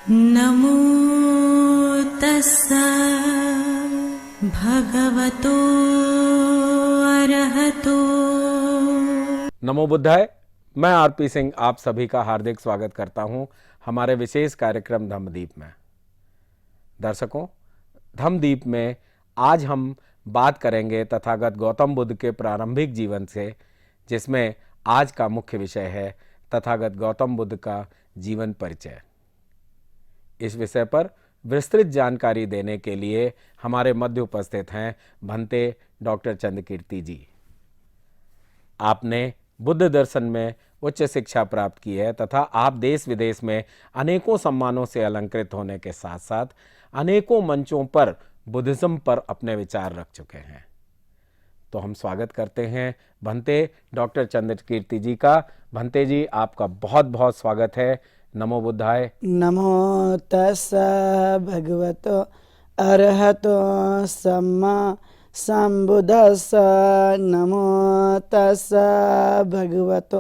नमो तस्सा भगवतो अरहतो। नमो बुद्धाय। मैं आरपी सिंह आप सभी का हार्दिक स्वागत करता हूं हमारे विशेष कार्यक्रम धम्मदीप में। दर्शकों, धम्मदीप में आज हम बात करेंगे तथागत गौतम बुद्ध के प्रारंभिक जीवन से, जिसमें आज का मुख्य विषय है तथागत गौतम बुद्ध का जीवन परिचय। इस विषय पर विस्तृत जानकारी देने के लिए हमारे मध्य उपस्थित हैं भंते डॉक्टर चंद्रकीर्ति जी। आपने बुद्ध दर्शन में उच्च शिक्षा प्राप्त की है तथा आप देश विदेश में अनेकों सम्मानों से अलंकृत होने के साथ साथ अनेकों मंचों पर बुद्धिज्म पर अपने विचार रख चुके हैं। तो हम स्वागत करते हैं भंते डॉक्टर चंद्रकीर्ति जी का। भंते जी, आपका बहुत बहुत स्वागत है। नमो बुद्धाय। नमो तस्सा भगवतो अरहतो सम्मा संबुद्धस्सा। नमो तस्सा भगवतो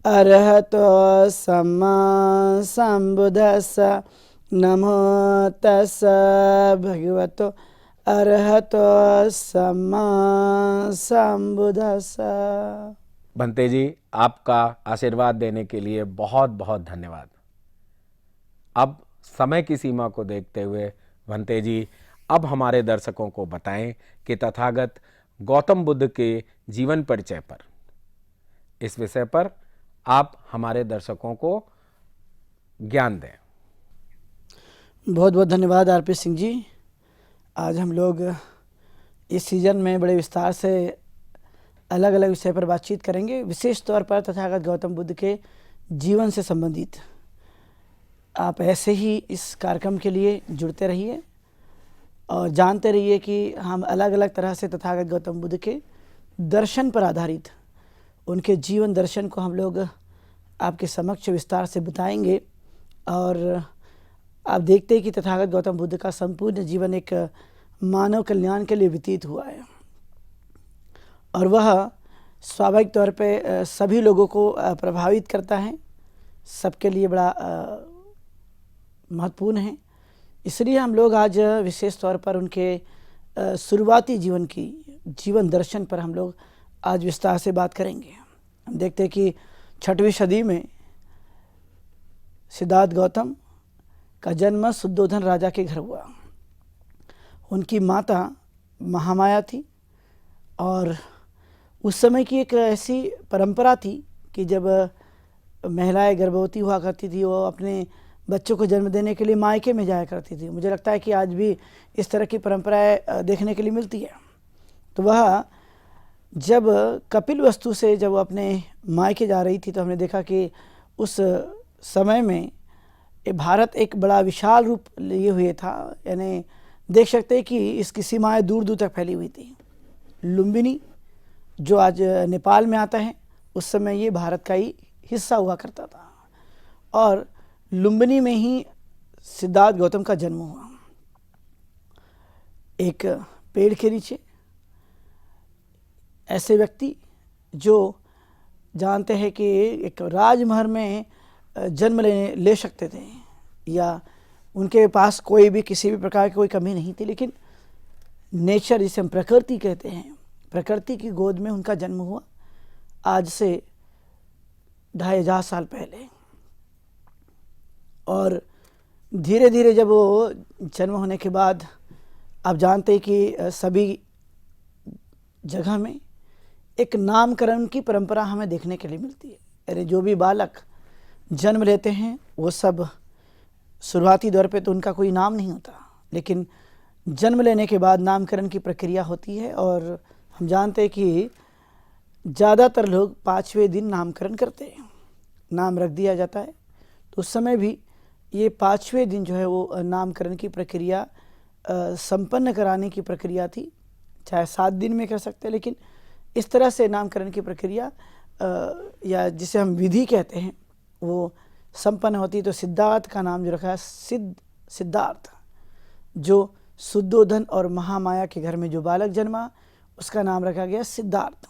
अरहतो सम्मा संबुद्धस्सा। नमो तस्सा भगवतो अरहतो सम्मा संबुद्धस्सा। भंते जी, आपका आशीर्वाद देने के लिए बहुत बहुत धन्यवाद। अब समय की सीमा को देखते हुए भंते जी, अब हमारे दर्शकों को बताएं कि तथागत गौतम बुद्ध के जीवन परिचय पर, इस विषय पर आप हमारे दर्शकों को ज्ञान दें। बहुत बहुत धन्यवाद आरपी सिंह जी। आज हम लोग इस सीज़न में बड़े विस्तार से अलग अलग विषय पर बातचीत करेंगे, विशेष तौर पर तथागत गौतम बुद्ध के जीवन से संबंधित। आप ऐसे ही इस कार्यक्रम के लिए जुड़ते रहिए और जानते रहिए कि हम अलग अलग तरह से तथागत गौतम बुद्ध के दर्शन पर आधारित उनके जीवन दर्शन को हम लोग आपके समक्ष विस्तार से बताएंगे। और आप देखते हैं कि तथागत गौतम बुद्ध का संपूर्ण जीवन एक मानव कल्याण के लिए व्यतीत हुआ है और वह स्वाभाविक तौर पे सभी लोगों को प्रभावित करता है, सबके लिए बड़ा महत्वपूर्ण है। इसलिए हम लोग आज विशेष तौर पर उनके शुरुआती जीवन की जीवन दर्शन पर हम लोग आज विस्तार से बात करेंगे। हम देखते हैं कि 6वीं सदी में सिद्धार्थ गौतम का जन्म शुद्धोधन राजा के घर हुआ। उनकी माता महामाया थी और उस समय की एक ऐसी परंपरा थी कि जब महिलाएं गर्भवती हुआ करती थी वो अपने बच्चों को जन्म देने के लिए मायके में जाया करती थी। मुझे लगता है कि आज भी इस तरह की परंपराएं देखने के लिए मिलती है। तो वह जब कपिल वस्तु से जब वो अपने मायके जा रही थी तो हमने देखा कि उस समय में भारत एक बड़ा विशाल रूप लिए हुए था। यानी देख सकते हैं कि इसकी सीमाएं दूर दूर तक फैली हुई थी। लुम्बिनी जो आज नेपाल में आता है, उस समय ये भारत का ही हिस्सा हुआ करता था और लुम्बिनी में ही सिद्धार्थ गौतम का जन्म हुआ। एक पेड़ के नीचे ऐसे व्यक्ति जो जानते हैं कि एक राजमहल में जन्म ले सकते थे या उनके पास कोई भी किसी भी प्रकार की कोई कमी नहीं थी, लेकिन नेचर जिसे हम प्रकृति कहते हैं, प्रकृति की गोद में उनका जन्म हुआ आज से 2500 साल पहले। और धीरे धीरे जब वो जन्म होने के बाद आप जानते हैं कि सभी जगह में एक नामकरण की परंपरा हमें देखने के लिए मिलती है। यानी जो भी बालक जन्म लेते हैं वो सब शुरुआती दौर पे तो उनका कोई नाम नहीं होता, लेकिन जन्म लेने के बाद नामकरण की प्रक्रिया होती है और हम जानते हैं कि ज़्यादातर लोग 5वें दिन नामकरण करते हैं, नाम रख दिया जाता है। तो उस समय भी ये 5वें दिन जो है वो नामकरण की प्रक्रिया संपन्न कराने की प्रक्रिया थी। चाहे 7 दिन में कर सकते हैं, लेकिन इस तरह से नामकरण की प्रक्रिया या जिसे हम विधि कहते हैं वो संपन्न होती। तो सिद्धार्थ का नाम जो रखा है सिद्धार्थ, जो शुद्धोधन और महामाया के घर में जो बालक जन्मा उसका नाम रखा गया सिद्धार्थ।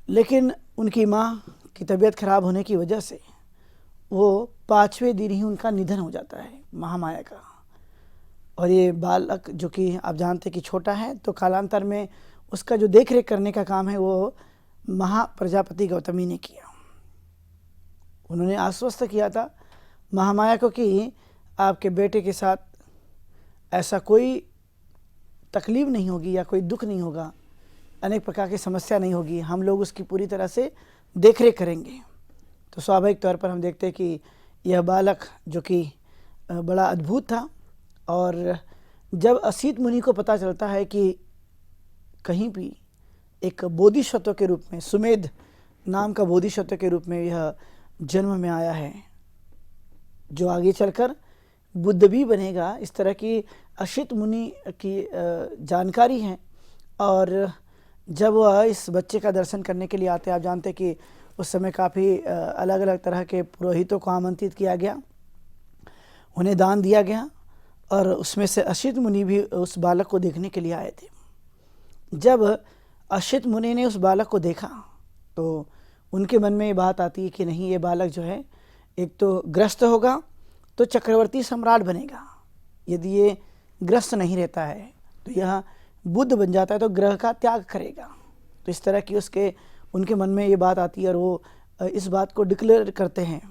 लेकिन उनकी माँ की तबीयत खराब होने की वजह से वो 5वें दिन ही उनका निधन हो जाता है महामाया का। और ये बालक जो कि आप जानते कि छोटा है, तो कालांतर में उसका जो देख रेख करने का काम है वो महाप्रजापति गौतमी ने किया। उन्होंने आश्वस्त किया था महामाया को कि आपके बेटे के साथ ऐसा कोई तकलीफ नहीं होगी या कोई दुख नहीं होगा, अनेक प्रकार की समस्या नहीं होगी, हम लोग उसकी पूरी तरह से देख रेख करेंगे। तो स्वाभाविक तौर पर हम देखते हैं कि यह बालक जो कि बड़ा अद्भुत था। और जब असित मुनि को पता चलता है कि कहीं भी एक बोधिसत्व के रूप में, सुमेध नाम का बोधिसत्व के रूप में यह जन्म में आया है, जो आगे चलकर बुद्ध भी बनेगा, इस तरह की असित मुनि की जानकारी है। और जब वह इस बच्चे का दर्शन करने के लिए आते हैं, आप जानते हैं कि उस समय काफ़ी अलग अलग तरह के पुरोहितों को आमंत्रित किया गया, उन्हें दान दिया गया, और उसमें से असित मुनि भी उस बालक को देखने के लिए आए थे। जब असित मुनि ने उस बालक को देखा तो उनके मन में ये बात आती है कि नहीं, ये बालक जो है एक तो ग्रस्त होगा तो चक्रवर्ती सम्राट बनेगा, यदि ये ग्रस्त नहीं रहता है तो यह बुद्ध बन जाता है तो ग्रह का त्याग करेगा। तो इस तरह की उनके मन में ये बात आती है और वो इस बात को डिक्लेयर करते हैं।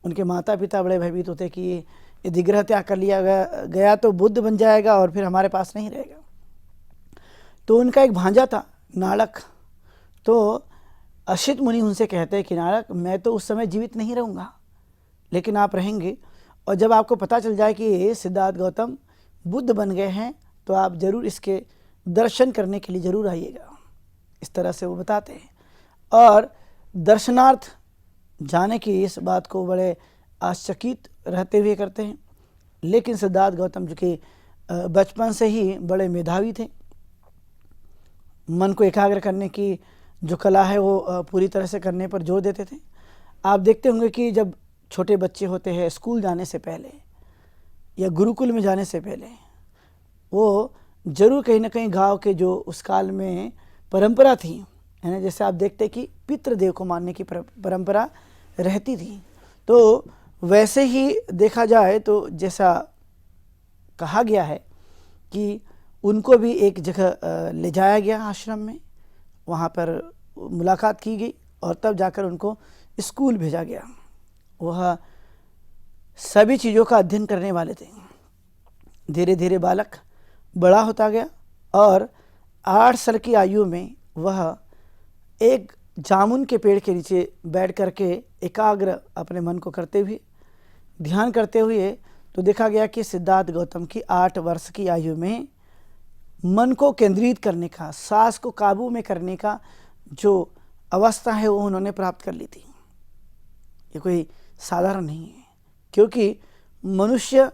उनके माता पिता बड़े भयभीत होते कि यदि ग्रह त्याग कर लिया गया तो बुद्ध बन जाएगा और फिर हमारे पास नहीं रहेगा। तो उनका एक भांजा था नालक, तो असित मुनि उनसे कहते हैं कि नालक, मैं तो उस समय जीवित नहीं रहूँगा, लेकिन आप रहेंगे, और जब आपको पता चल जाए कि सिद्धार्थ गौतम बुद्ध बन गए हैं तो आप ज़रूर इसके दर्शन करने के लिए ज़रूर आइएगा। इस तरह से वो बताते हैं और दर्शनार्थ जाने की इस बात को बड़े आश्चर्यचकित रहते हुए करते हैं। लेकिन सिद्धार्थ गौतम जो कि बचपन से ही बड़े मेधावी थे, मन को एकाग्र करने की जो कला है वो पूरी तरह से करने पर जोर देते थे। आप देखते होंगे कि जब छोटे बच्चे होते हैं, स्कूल जाने से पहले या गुरुकुल में जाने से पहले, वो जरूर कहीं ना कहीं गांव के जो उस काल में परंपरा थी, है ना, जैसे आप देखते कि पितृदेव को मानने की परंपरा रहती थी, तो वैसे ही देखा जाए तो जैसा कहा गया है कि उनको भी एक जगह ले जाया गया आश्रम में, वहाँ पर मुलाकात की गई और तब जाकर उनको स्कूल भेजा गया। वह सभी चीज़ों का अध्ययन करने वाले थे। धीरे धीरे बालक बड़ा होता गया और 8 साल की आयु में वह एक जामुन के पेड़ के नीचे बैठ करके एकाग्र अपने मन को करते हुए ध्यान करते हुए, तो देखा गया कि सिद्धार्थ गौतम की 8 वर्ष की आयु में मन को केंद्रित करने का, सांस को काबू में करने का जो अवस्था है वो उन्होंने प्राप्त कर ली थी। ये कोई साधारण नहीं है, क्योंकि मनुष्य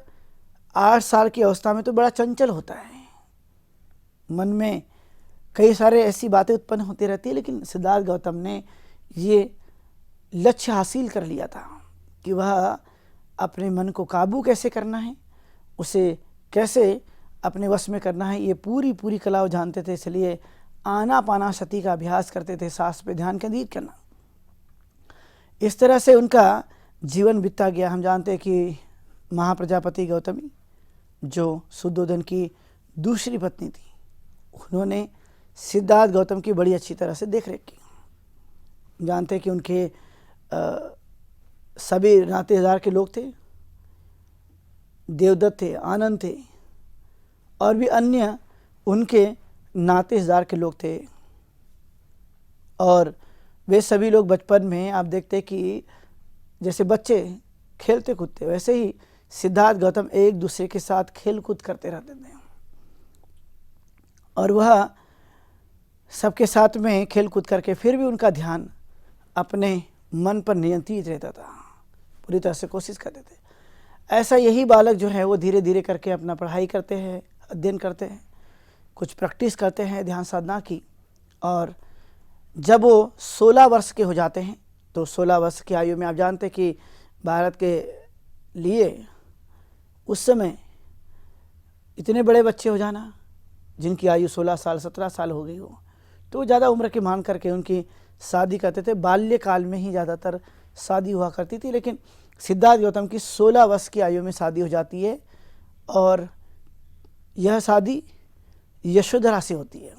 8 साल की अवस्था में तो बड़ा चंचल होता है, मन में कई सारे ऐसी बातें उत्पन्न होती रहती है। लेकिन सिद्धार्थ गौतम ने ये लक्ष्य हासिल कर लिया था कि वह अपने मन को काबू कैसे करना है, उसे कैसे अपने वश में करना है, ये पूरी कला वो जानते थे। इसलिए आनापानासति का अभ्यास करते थे, सांस पे ध्यान केंद्रित करना। इस तरह से उनका जीवन बीतता गया। हम जानते हैं कि महाप्रजापति गौतमी जो शुद्धोधन की दूसरी पत्नी थी, उन्होंने सिद्धार्थ गौतम की बड़ी अच्छी तरह से देख रेख की। जानते हैं कि उनके सभी नातेदार के लोग थे, देवदत्त थे, आनंद थे और भी अन्य उनके नातेदार के लोग थे। और वे सभी लोग बचपन में आप देखते कि जैसे बच्चे खेलते कूदते, वैसे ही सिद्धार्थ गौतम एक दूसरे के साथ खेल कूद करते रहते थे और वह सबके साथ में खेल कूद करके फिर भी उनका ध्यान अपने मन पर नियंत्रित रहता था, पूरी तरह से कोशिश करते थे। ऐसा यही बालक जो है वो धीरे धीरे करके अपना पढ़ाई करते हैं, अध्ययन करते हैं, कुछ प्रैक्टिस करते हैं ध्यान साधना की। और जब वो 16 वर्ष के हो जाते हैं, तो 16 वर्ष की आयु में आप जानते हैं कि भारत के लिए उस समय इतने बड़े बच्चे हो जाना, जिनकी आयु 16 साल 17 साल हो गई हो, तो ज़्यादा उम्र के मान करके उनकी शादी करते थे। बाल्यकाल में ही ज़्यादातर शादी हुआ करती थी। लेकिन सिद्धार्थ गौतम की 16 वर्ष की आयु में शादी हो जाती है और यह शादी यशोधरा से होती है।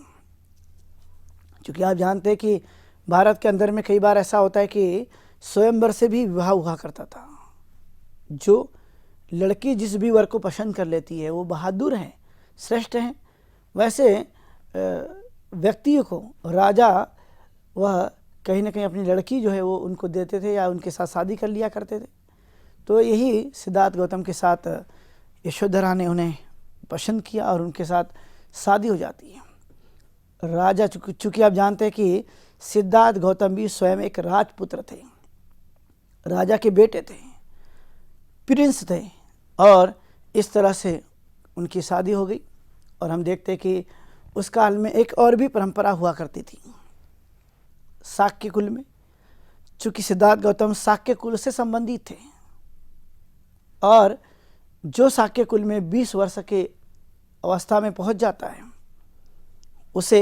क्योंकि आप जानते हैं कि भारत के अंदर में कई बार ऐसा होता है कि स्वयंवर से भी विवाह हुआ करता था। जो लड़की जिस भी वर को पसंद कर लेती है वो बहादुर हैं, श्रेष्ठ हैं, वैसे व्यक्तियों को राजा वह कहीं ना कहीं अपनी लड़की जो है वो उनको देते थे या उनके साथ शादी कर लिया करते थे। तो यही सिद्धार्थ गौतम के साथ यशोधरा ने उन्हें पसंद किया और उनके साथ शादी हो जाती है। राजा चूँकि आप जानते हैं कि सिद्धार्थ गौतम भी स्वयं एक राजपुत्र थे, राजा के बेटे थे, प्रिंस थे, और इस तरह से उनकी शादी हो गई। और हम देखते हैं कि उस काल में एक और भी परंपरा हुआ करती थी शाक्य कुल में। चूँकि सिद्धार्थ गौतम शाक्य कुल से संबंधित थे और जो शाक्य कुल में 20 वर्ष के अवस्था में पहुंच जाता है उसे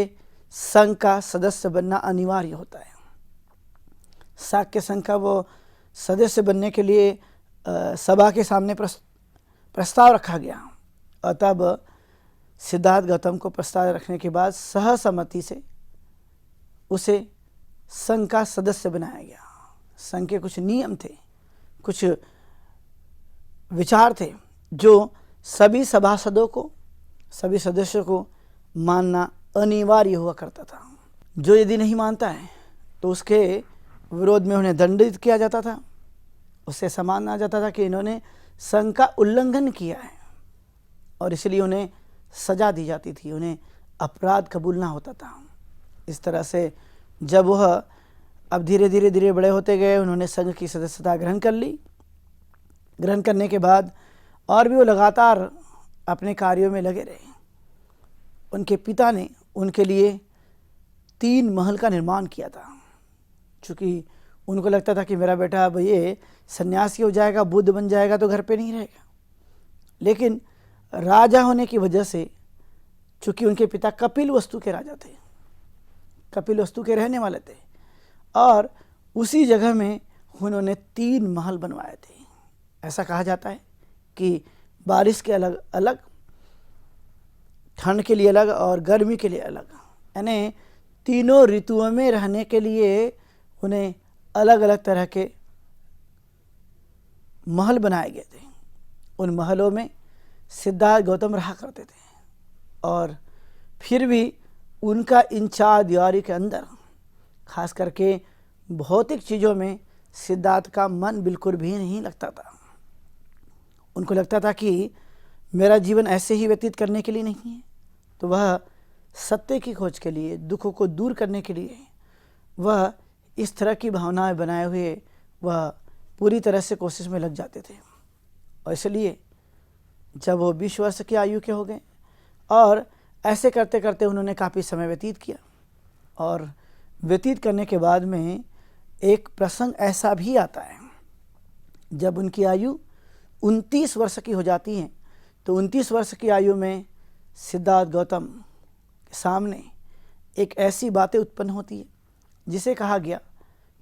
संघ का सदस्य बनना अनिवार्य होता है। शाक्य संघ का वो सदस्य बनने के लिए सभा के सामने प्रस्ताव रखा गया और तब सिद्धार्थ गौतम को प्रस्ताव रखने के बाद सहसम्मति से उसे संघ का सदस्य बनाया गया। संघ के कुछ नियम थे, कुछ विचार थे जो सभी सभासदों को, सभी सदस्यों को मानना अनिवार्य हुआ करता था। जो यदि नहीं मानता है तो उसके विरोध में उन्हें दंडित किया जाता था, उससे सम्माना जाता था कि इन्होंने संघ का उल्लंघन किया है, और इसलिए उन्हें सजा दी जाती थी, उन्हें अपराध कबूलना होता था। इस तरह से जब वह अब धीरे धीरे बड़े होते गए, उन्होंने संघ की सदस्यता ग्रहण कर ली। ग्रहण करने के बाद और भी वो लगातार अपने कार्यों में लगे रहे। उनके पिता ने उनके लिए 3 महल का निर्माण किया था, क्योंकि उनको लगता था कि मेरा बेटा अब ये सन्यासी हो जाएगा, बुद्ध बन जाएगा तो घर पे नहीं रहेगा। लेकिन राजा होने की वजह से, चूँकि उनके पिता कपिल वस्तु के राजा थे, कपिल वस्तु के रहने वाले थे, और उसी जगह में उन्होंने 3 महल बनवाए थे। ऐसा कहा जाता है कि बारिश के अलग अलग, ठंड के लिए अलग और गर्मी के लिए अलग, यानी तीनों ऋतुओं में रहने के लिए उन्हें अलग अलग तरह के महल बनाए गए थे। उन महलों में सिद्धार्थ गौतम रहा करते थे, और फिर भी उनका इन 4 दीवारी के अंदर खास करके भौतिक चीज़ों में सिद्धार्थ का मन बिल्कुल भी नहीं लगता था। उनको लगता था कि मेरा जीवन ऐसे ही व्यतीत करने के लिए नहीं है, तो वह सत्य की खोज के लिए, दुखों को दूर करने के लिए वह इस तरह की भावनाएं बनाए हुए वह पूरी तरह से कोशिश में लग जाते थे। और इसलिए जब वो 20 वर्ष की आयु के हो गए और ऐसे करते करते उन्होंने काफ़ी समय व्यतीत किया, और व्यतीत करने के बाद में एक प्रसंग ऐसा भी आता है जब उनकी आयु 29 वर्ष की हो जाती है। तो 29 वर्ष की आयु में सिद्धार्थ गौतम के सामने एक ऐसी बातें उत्पन्न होती है जिसे कहा गया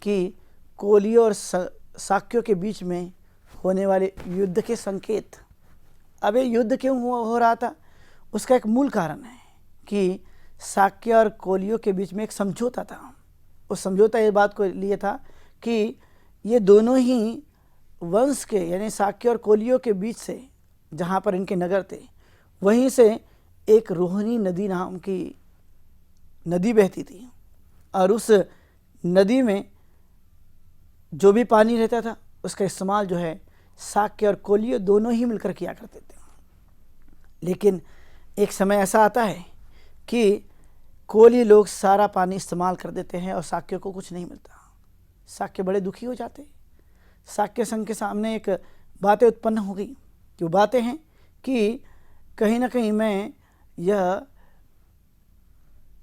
कि कोलियों और शाक्यों के बीच में होने वाले युद्ध के संकेत। अब ये युद्ध क्यों हो रहा था, उसका एक मूल कारण है कि शाक्य और कोलियों के बीच में एक समझौता था। उस समझौता ये बात को लिए था कि ये दोनों ही वंश के, यानी शाक्य और कोलियों के बीच से, जहाँ पर इनके नगर थे, वहीं से एक रोहिणी नदी नाम की नदी बहती थी, और उस नदी में जो भी पानी रहता था उसका इस्तेमाल जो है शाक्य और कोलियों दोनों ही मिलकर किया करते थे। लेकिन एक समय ऐसा आता है कि कोली लोग सारा पानी इस्तेमाल कर देते हैं और शाक्य को कुछ नहीं मिलता। शाक्य बड़े दुखी हो जाते। शाक्य संघ के सामने एक बातें उत्पन्न हो गई। जो बातें हैं कि कहीं ना कहीं मैं यह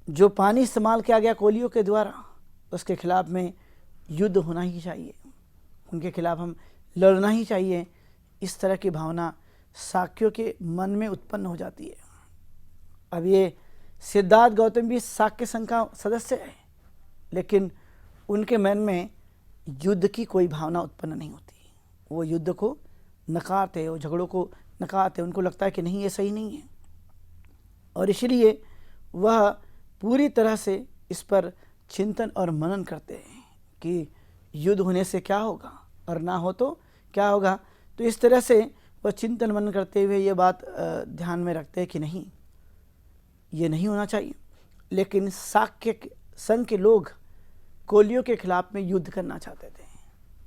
जो पानी इस्तेमाल किया गया कोलियों के द्वारा, उसके खिलाफ में युद्ध होना ही चाहिए, उनके खिलाफ हम लड़ना ही चाहिए। इस तरह की भावना शाक्यों के मन में उत्पन्न हो जाती है। अब ये सिद्धार्थ गौतम भी शाक्य संघ का सदस्य है, लेकिन उनके मन में युद्ध की कोई भावना उत्पन्न नहीं होती। वो युद्ध को नकारते, वो झगड़ों को नकारते। उनको लगता है कि नहीं, ये सही नहीं है, और इसलिए वह पूरी तरह से इस पर चिंतन और मनन करते हैं कि युद्ध होने से क्या होगा और ना हो तो क्या होगा। तो इस तरह से वह चिंतन मनन करते हुए ये बात ध्यान में रखते हैं कि नहीं, ये नहीं होना चाहिए। लेकिन शाक्य संघ के लोग कोलियों के खिलाफ में युद्ध करना चाहते थे।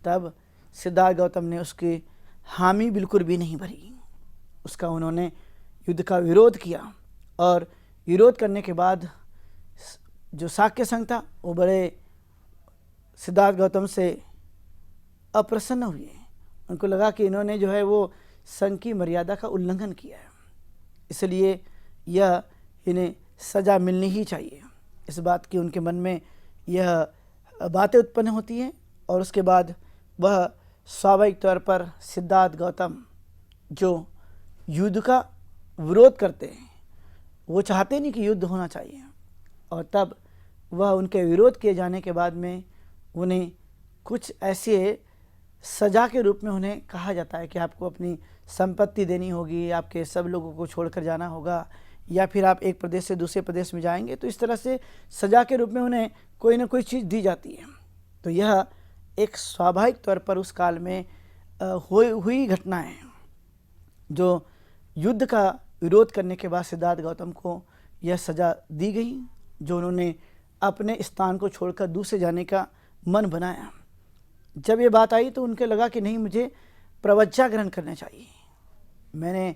तब सिद्धार्थ गौतम ने उसकी हामी बिल्कुल भी नहीं भरी, उसका उन्होंने युद्ध का विरोध किया। और विरोध करने के बाद जो शाक्य संघ था वो बड़े सिद्धार्थ गौतम से अप्रसन्न हुए। उनको लगा कि इन्होंने जो है वो संघ की मर्यादा का उल्लंघन किया है, इसलिए यह इन्हें सज़ा मिलनी ही चाहिए। इस बात की उनके मन में यह बातें उत्पन्न होती हैं, और उसके बाद वह स्वाभाविक तौर पर सिद्धार्थ गौतम जो युद्ध का विरोध करते हैं, वो चाहते नहीं कि युद्ध होना चाहिए, और तब वह उनके विरोध किए जाने के बाद में उन्हें कुछ ऐसे सज़ा के रूप में उन्हें कहा जाता है कि आपको अपनी संपत्ति देनी होगी, आपके सब लोगों को छोड़कर जाना होगा, या फिर आप एक प्रदेश से दूसरे प्रदेश में जाएंगे। तो इस तरह से सज़ा के रूप में उन्हें कोई ना कोई चीज़ दी जाती है। तो यह एक स्वाभाविक तौर पर उस काल में हुई घटना है, जो युद्ध का विरोध करने के बाद सिद्धार्थ गौतम को यह सज़ा दी गई, जो उन्होंने अपने स्थान को छोड़कर दूसरे जाने का मन बनाया। जब ये बात आई तो उनके लगा कि नहीं, मुझे प्रवज्ञा ग्रहण करना चाहिए।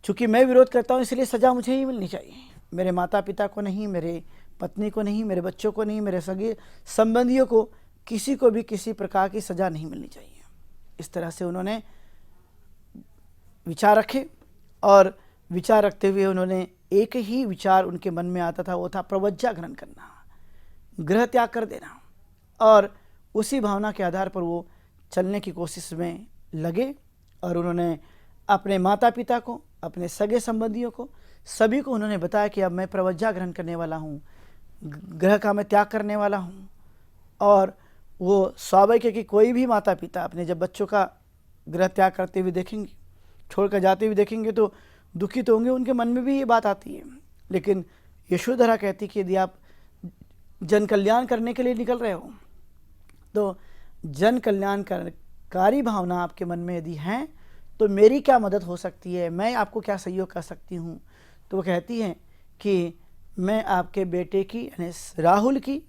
चूँकि मैं विरोध करता हूँ इसलिए सज़ा मुझे ही मिलनी चाहिए, मेरे माता पिता को नहीं, मेरे पत्नी को नहीं, मेरे बच्चों को नहीं, मेरे सगे संबंधियों को, किसी को भी किसी प्रकार की सज़ा नहीं मिलनी चाहिए। इस तरह से उन्होंने विचार रखे, और विचार रखते हुए उन्होंने एक ही विचार उनके मन में आता था, वो था प्रवज्ञा ग्रहण करना, गृह त्याग कर देना। और उसी भावना के आधार पर वो चलने की कोशिश में लगे, और उन्होंने अपने माता पिता को, अपने सगे संबंधियों को, सभी को उन्होंने बताया कि अब मैं प्रवज्ञा ग्रहण करने वाला हूँ, ग्रह का मैं त्याग करने वाला हूँ। और वो स्वाभाविक है कि कोई भी माता पिता अपने जब बच्चों का ग्रह त्याग करते हुए देखेंगे, छोड़कर जाते हुए देखेंगे, तो दुखी तो होंगे, उनके मन में भी ये बात आती है। लेकिन यशोधरा कहती कि यदि आप जन कल्याण करने के लिए निकल रहे हो, तो जन कल्याणकारी भावना आपके मन में यदि है तो मेरी क्या मदद हो सकती है, मैं आपको क्या सहयोग कर सकती हूँ। तो वो कहती हैं कि मैं आपके बेटे की, यानी राहुल की,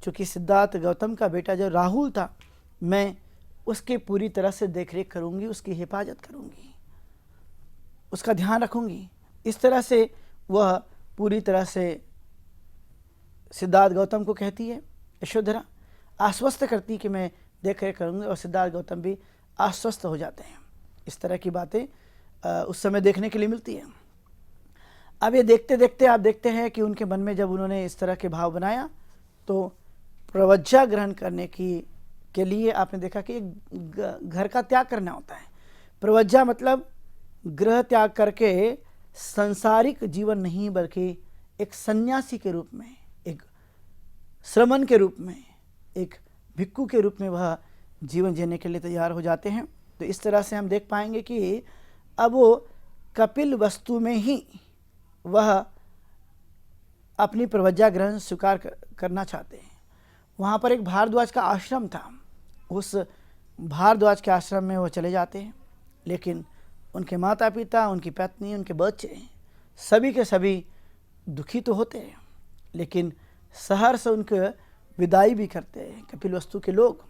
चूँकि सिद्धार्थ गौतम का बेटा जो राहुल था, मैं उसकी पूरी तरह से देखरेख करूँगी, उसकी हिफाजत करूँगी, उसका ध्यान रखूँगी। इस तरह से वह पूरी तरह से सिद्धार्थ गौतम को कहती है, यशोधरा आश्वस्त करती कि मैं देख रेख करूँगी, और सिद्धार्थ गौतम भी आश्वस्त हो जाते हैं। इस तरह की बातें उस समय देखने के लिए मिलती है। अब ये देखते देखते आप देखते हैं कि उनके मन में जब उन्होंने इस तरह के भाव बनाया, तो प्रवज्ञा ग्रहण करने के लिए आपने देखा कि घर का त्याग करना होता है। प्रवज्ञा मतलब गृह त्याग करके संसारिक जीवन नहीं, बल्कि एक सन्यासी के रूप में, एक श्रमण के रूप में, एक भिक्खु के रूप में वह जीवन जीने के लिए तैयार हो जाते हैं। तो इस तरह से हम देख पाएंगे कि अब वो कपिल वस्तु में ही वह अपनी प्रवज्ञा ग्रहण स्वीकार करना चाहते हैं। वहाँ पर एक भारद्वाज का आश्रम था, उस भारद्वाज के आश्रम में वो चले जाते हैं, लेकिन उनके माता पिता, उनकी पत्नी, उनके बच्चे सभी के सभी दुखी तो होते हैं, लेकिन सहर्ष उनके विदाई भी करते हैं। कपिल वस्तु के लोग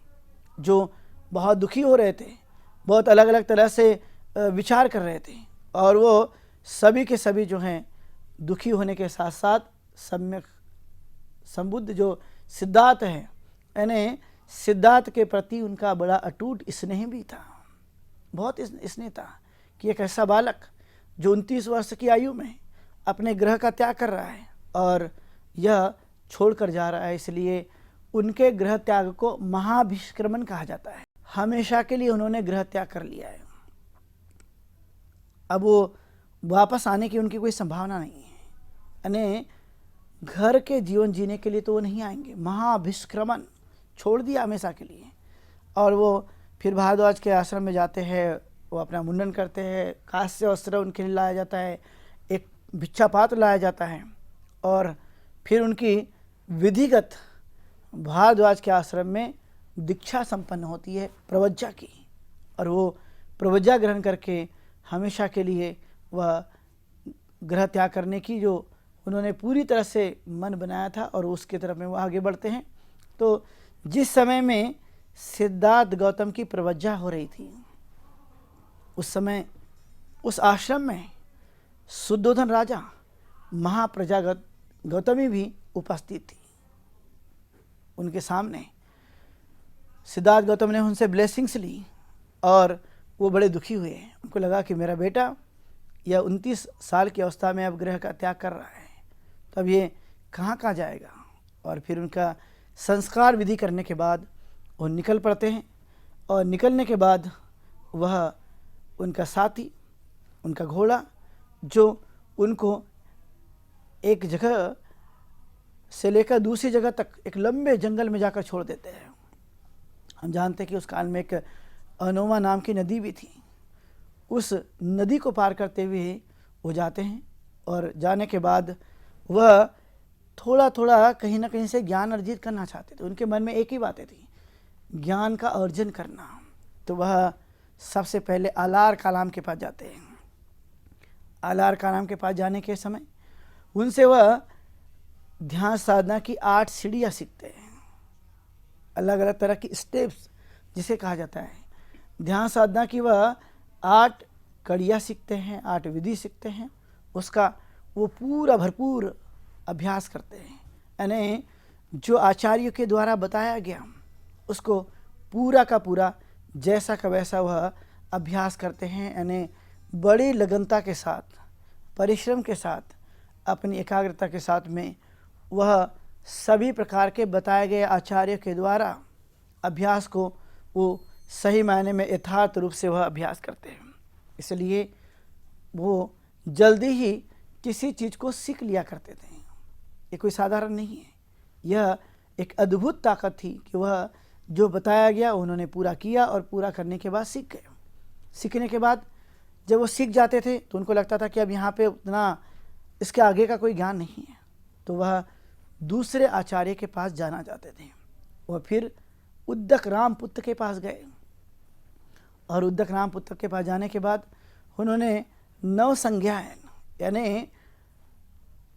जो बहुत दुखी हो रहे थे, बहुत अलग अलग तरह से विचार कर रहे थे, और वो सभी के सभी जो हैं दुखी होने के साथ साथ सम्यक संबुद्ध जो सिद्धार्थ हैं, यानी सिद्धार्थ के प्रति उनका बड़ा अटूट स्नेह भी था, बहुत स्नेह था कि एक ऐसा बालक जो 29 वर्ष की आयु में अपने ग्रह का त्याग कर रहा है और यह छोड़कर जा रहा है, इसलिए उनके गृह त्याग को महाभिष्क्रमण कहा जाता है। हमेशा के लिए उन्होंने गृह त्याग कर लिया है, अब वो वापस आने की उनकी कोई संभावना नहीं है, यानी घर के जीवन जीने के लिए तो वो नहीं आएंगे। महाभिष्क्रमण छोड़ दिया हमेशा के लिए, और वो फिर भारद्वाज के आश्रम में जाते हैं, वो अपना मुंडन करते हैं, कांस्य वस्त्र उनके लिए लाया जाता है, एक भिक्षा पात्र लाया जाता है और फिर उनकी विधिगत भारद्वाज के आश्रम में दीक्षा संपन्न होती है प्रवज्जा की, और वो प्रवज्जा ग्रहण करके हमेशा के लिए वह ग्रह त्याग करने की जो उन्होंने पूरी तरह से मन बनाया था और उसकी तरफ में वो आगे बढ़ते हैं। तो जिस समय में सिद्धार्थ गौतम की प्रवज्जा हो रही थी, उस समय उस आश्रम में शुद्धोधन राजा, महाप्रजा गौतमी भी उपस्थित थी। उनके सामने सिद्धार्थ गौतम ने उनसे ब्लेसिंग्स ली और वो बड़े दुखी हुए। उनको लगा कि मेरा बेटा यह 29 साल की अवस्था में अब ग्रह का त्याग कर रहा है, तब ये कहाँ जाएगा। और फिर उनका संस्कार विधि करने के बाद वो निकल पड़ते हैं, और निकलने के बाद वह उनका साथी, उनका घोड़ा, जो उनको एक जगह से लेकर दूसरी जगह तक एक लंबे जंगल में जाकर छोड़ देते हैं। हम जानते हैं कि उस काल में एक अनोमा नाम की नदी भी थी। उस नदी को पार करते हुए वो जाते हैं, और जाने के बाद वह थोड़ा थोड़ा कहीं ना कहीं से ज्ञान अर्जित करना चाहते थे। उनके मन में एक ही बातें थी, ज्ञान का अर्जन करना। तो वह सबसे पहले आलार कालाम के पास जाते हैं। आलार कालाम के पास जाने के समय उनसे वह ध्यान साधना की 8 सीढ़ियाँ सीखते हैं, अलग अलग तरह की स्टेप्स जिसे कहा जाता है। ध्यान साधना की वह 8 कड़ियाँ सीखते हैं, 8 विधि सीखते हैं, उसका वो पूरा भरपूर अभ्यास करते हैं। यानी जो आचार्यों के द्वारा बताया गया उसको पूरा का पूरा जैसा का वैसा वह अभ्यास करते हैं। यानी बड़ी लगनता के साथ, परिश्रम के साथ, अपनी एकाग्रता के साथ में वह सभी प्रकार के बताए गए आचार्य के द्वारा अभ्यास को वो सही मायने में यथार्थ रूप से वह अभ्यास करते हैं। इसलिए वो जल्दी ही किसी चीज़ को सीख लिया करते थे। ये कोई साधारण नहीं है, यह एक अद्भुत ताकत थी कि वह जो बताया गया उन्होंने पूरा किया, और पूरा करने के बाद सीख गए। सीखने के बाद जब वो सीख जाते थे तो उनको लगता था कि अब यहाँ पे उतना इसके आगे का कोई ज्ञान नहीं है, तो वह दूसरे आचार्य के पास जाना चाहते थे। वह फिर उद्दक रामपुत्र के पास गए, और उद्दक रामपुत्र के पास जाने के बाद उन्होंने 9 संज्ञाएं, यानी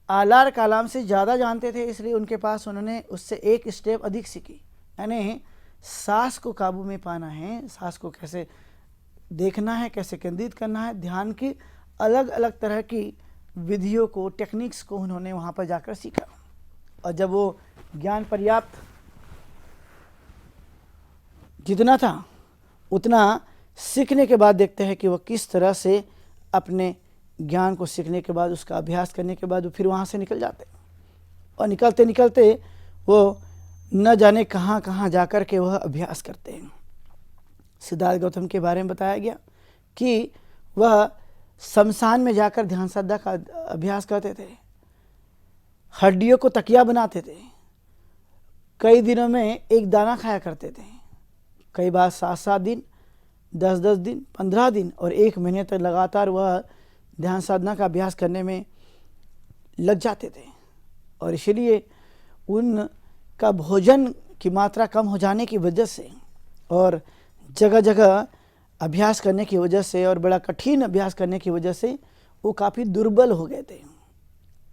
आलार कालाम से ज़्यादा जानते थे, इसलिए उनके पास उन्होंने उससे एक स्टेप अधिक सीखी। यानी सांस को काबू में पाना है, सांस को कैसे देखना है, कैसे केंद्रित करना है, ध्यान की अलग अलग तरह की विधियों को, टेक्निक्स को उन्होंने वहाँ पर जाकर सीखा। और जब वो ज्ञान पर्याप्त जितना था उतना सीखने के बाद देखते हैं कि वह किस तरह से अपने ज्ञान को सीखने के बाद, उसका अभ्यास करने के बाद वो फिर वहाँ से निकल जाते, और निकलते निकलते वो न जाने कहाँ कहाँ जाकर के वह अभ्यास करते हैं। सिद्धार्थ गौतम के बारे में बताया गया कि वह शमशान में जाकर ध्यान साधना का अभ्यास करते थे, हड्डियों को तकिया बनाते थे, कई दिनों में एक दाना खाया करते थे, कई बार 7-7 दिन, 10-10 दिन, 15 दिन और 1 महीने तक लगातार वह ध्यान साधना का अभ्यास करने में लग जाते थे। और इसलिए उनका भोजन की मात्रा कम हो जाने की वजह से और जगह जगह अभ्यास करने की वजह से और बड़ा कठिन अभ्यास करने की वजह से वो काफ़ी दुर्बल हो गए थे।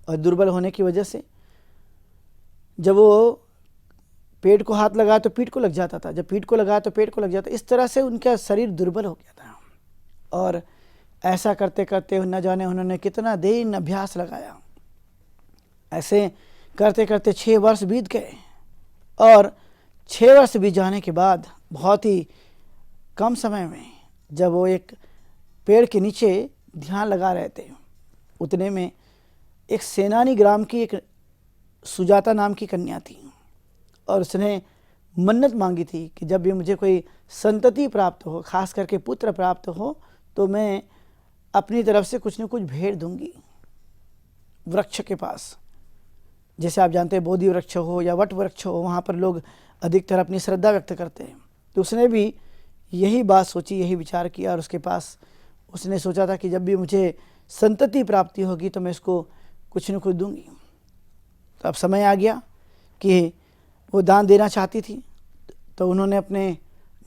और दुर्बल होने की वजह से जब वो पेट को हाथ लगाया तो पीठ को लग जाता था, जब पीठ को लगाया तो पेट को लग जाता, इस तरह से उनका शरीर दुर्बल हो गया था। और ऐसा करते करते न जाने उन्होंने कितना दिन अभ्यास लगाया। ऐसे करते करते 6 वर्ष बीत गए, और 6 वर्ष बीत जाने के बाद बहुत ही कम समय में जब वो एक पेड़ के नीचे ध्यान लगा रहे थे, उतने में एक सेनानी ग्राम की एक सुजाता नाम की कन्या थी, और उसने मन्नत मांगी थी कि जब भी मुझे कोई संतति प्राप्त हो, खास करके पुत्र प्राप्त हो, तो मैं अपनी तरफ से कुछ न कुछ भेंट दूंगी वृक्ष के पास। जैसे आप जानते हैं बोधि वृक्ष हो या वट वृक्ष हो, वहाँ पर लोग अधिकतर अपनी श्रद्धा व्यक्त करते हैं। तो उसने भी यही बात सोची, यही विचार किया और उसके पास उसने सोचा था कि जब भी मुझे संतति प्राप्ति होगी तो मैं इसको कुछ न कुछ दूंगी। तो अब समय आ गया कि वो दान देना चाहती थी, तो उन्होंने अपने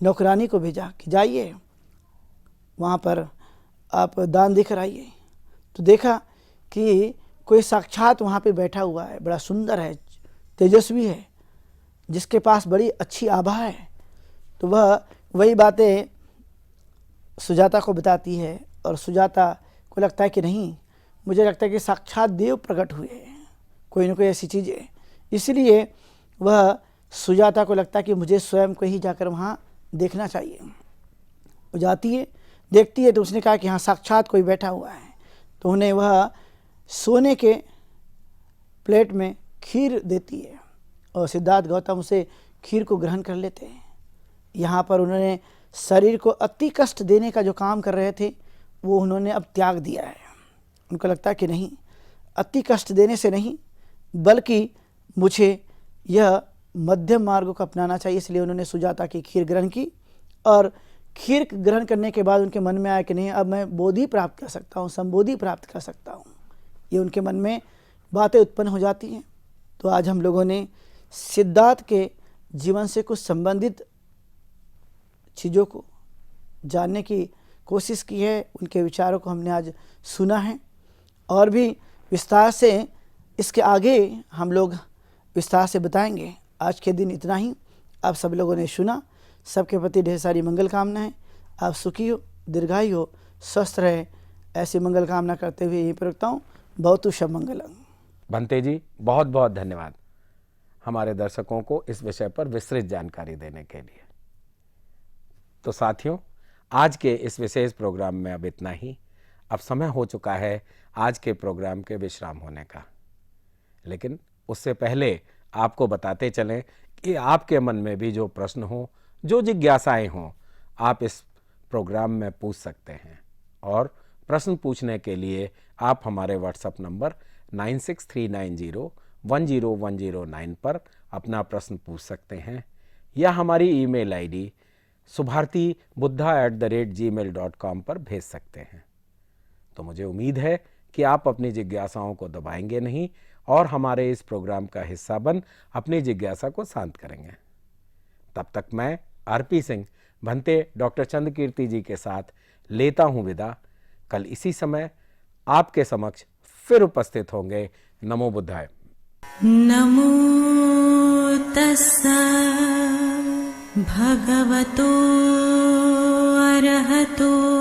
नौकरानी को भेजा कि जाइए वहाँ पर आप दान देकर आइए। तो देखा कि कोई साक्षात वहाँ पे बैठा हुआ है, बड़ा सुंदर है, तेजस्वी है, जिसके पास बड़ी अच्छी आभा है। तो वह वही बातें सुजाता को बताती है और सुजाता को लगता है कि नहीं, मुझे लगता है कि साक्षात देव प्रकट हुए हैं, कोई न कोई ऐसी चीज़ें। इसलिए वह सुजाता को लगता है कि मुझे स्वयं को ही जाकर वहाँ देखना चाहिए। वो जाती है, देखती है, तो उसने कहा कि हाँ साक्षात कोई बैठा हुआ है। तो उन्हें वह सोने के प्लेट में खीर देती है और सिद्धार्थ गौतम उसे खीर को ग्रहण कर लेते हैं। यहाँ पर उन्होंने शरीर को अति कष्ट देने का जो काम कर रहे थे वो उन्होंने अब त्याग दिया है। उनको लगता है कि नहीं, अति कष्ट देने से नहीं, बल्कि मुझे यह मध्यम मार्ग को अपनाना चाहिए। इसलिए उन्होंने सुजाता की खीर ग्रहण की और खीर ग्रहण करने के बाद उनके मन में आया कि नहीं, अब मैं बोधि प्राप्त कर सकता हूँ, संबोधि प्राप्त कर सकता हूँ। ये उनके मन में बातें उत्पन्न हो जाती हैं। तो आज हम लोगों ने सिद्धार्थ के जीवन से कुछ संबंधित चीज़ों को जानने की कोशिश की है, उनके विचारों को हमने आज सुना है और भी विस्तार से इसके आगे हम लोग विस्तार से बताएंगे। आज के दिन इतना ही। आप सब लोगों ने सुना, सबके प्रति ढेर सारी मंगल कामनाएं। आप सुखी हो, दीर्घायु हो, स्वस्थ रहे, ऐसी मंगल कामना करते हुए यही प्रवक्ता हूँ। बहुत शुभ मंगलम। भंते जी, बहुत बहुत धन्यवाद हमारे दर्शकों को इस विषय पर विस्तृत जानकारी देने के लिए। तो साथियों, आज के इस विशेष प्रोग्राम में अब इतना ही। अब समय हो चुका है आज के प्रोग्राम के विश्राम होने का, लेकिन उससे पहले आपको बताते चलें कि आपके मन में भी जो प्रश्न हो, जो जिज्ञासाएं हों, आप इस प्रोग्राम में पूछ सकते हैं। और प्रश्न पूछने के लिए आप हमारे व्हाट्सएप नंबर 9639010109 पर अपना प्रश्न पूछ सकते हैं या हमारी ईमेल आईडी subhartibuddha@gmail.com पर भेज सकते हैं। तो मुझे उम्मीद है कि आप अपनी जिज्ञासाओं को दबाएंगे नहीं और हमारे इस प्रोग्राम का हिस्सा बन अपनी जिज्ञासा को शांत करेंगे। तब तक मैं आरपी सिंह भंते डॉक्टर चंद्रकीर्ति जी के साथ लेता हूं विदा। कल इसी समय आपके समक्ष फिर उपस्थित होंगे। नमो बुद्धाय। नमो तस्सा भगवतो अरहतो